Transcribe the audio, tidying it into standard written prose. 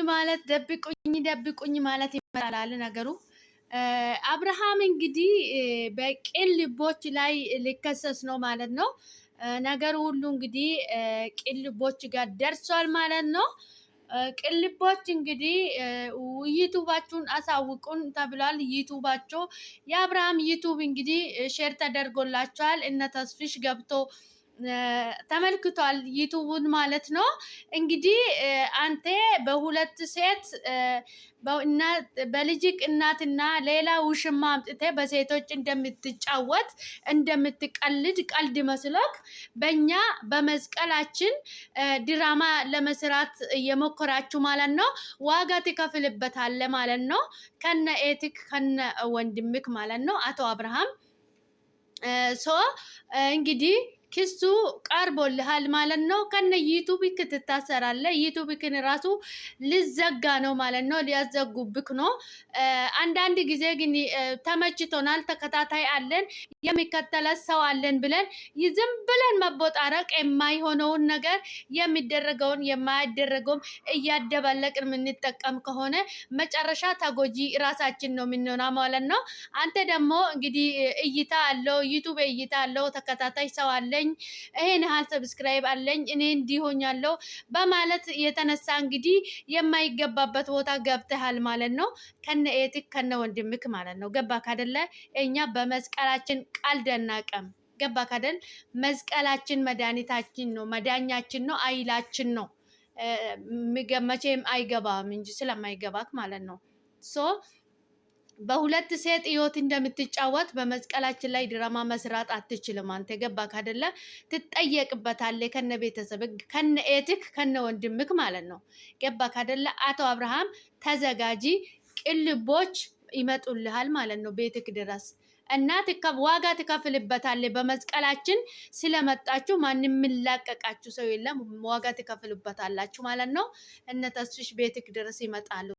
ማለት ደብቁኝ ማለት ይመጣል ነገሩ። አብርሃም እንግዲህ በቅን ልቦች ላይ ሊከሰስ ነው ማለት ነው። ነገር ሁሉ እንግዲህ ቅን ልቦች ጋር ደርሷል ማለት ነው። ቅን ልቦች እንግዲህ ዩቱባችሁን አሳውቁን ተብሏል። ዩቱባቸው የአብርሃም ዩቱብ እንግዲህ ሼር ተደርጎላቸዋል። እነ ተስፍሽ ገብቶ ተመልክቷል ዩቱቡን ማለት ነው። እንግዲህ አንተ በሁለት ሴት በልጅክ እናትና ሌላ ውሽማ አምጥተህ በሴቶች እንደምትጫወት እንደምትቀልድ ቀልድ መስሎክ በእኛ በመስቀላችን ድራማ ለመስራት እየሞከራችሁ ማለት ነው። ዋጋ ትከፍልበታለህ ማለት ነው። ከነ ኤቲክ ከነ ወንድምክ ማለት ነው አቶ አብርሃም እንግዲህ ክሱ ቀርቦልሃል ማለት ነው። ከነ ዩቱብክ ትታሰራለህ። ዩቱብክን ራሱ ልዘጋ ነው ማለት ነው። ሊያዘጉብክ ነው። አንዳንድ ጊዜ ግን ተመችቶናል፣ ተከታታይ አለን፣ የሚከተለት ሰው አለን ብለን ዝም ብለን መቦጣረቅ የማይሆነውን ነገር የሚደረገውን የማይደረገውን እያደባለቅን የምንጠቀም ከሆነ መጨረሻ ተጎጂ ራሳችን ነው የምንሆነው ማለት ነው። አንተ ደግሞ እንግዲህ እይታ አለው ዩቱብ እይታ አለው ተከታታይ ሰው አለ ይሄን ያህል ሰብስክራይብ አለኝ እኔ እንዲሆኛለሁ በማለት የተነሳ እንግዲህ የማይገባበት ቦታ ገብተሃል ማለት ነው። ከነ ኤቲክ ከነ ወንድምክ ማለት ነው። ገባክ አይደለ? እኛ በመስቀላችን ቃል ደናቀም ገባክ አይደል? መስቀላችን መድኃኒታችን ነው፣ መዳኛችን ነው፣ አይላችን ነው። መቼም አይገባም እንጂ ስለማይገባክ ማለት ነው። በሁለት ሴት ህይወት እንደምትጫወት በመስቀላችን ላይ ድራማ መስራት አትችልም። አንተ ገባክ አይደለ? ትጠየቅበታለህ ከነ ቤተሰብ ከነ ኤቲክ ከነ ወንድምክ ማለት ነው። ገባክ አይደለ? አቶ አብርሃም ተዘጋጂ፣ ቅልቦች ይመጡልሃል ማለት ነው ቤትክ ድረስ እና ዋጋ ትከፍልበታለህ። በመስቀላችን ስለመጣችሁ ማንም የሚላቀቃችሁ ሰው የለም። ዋጋ ትከፍልበታላችሁ ማለት ነው። እነ ተስፍሽ ቤትክ ድረስ ይመጣሉ።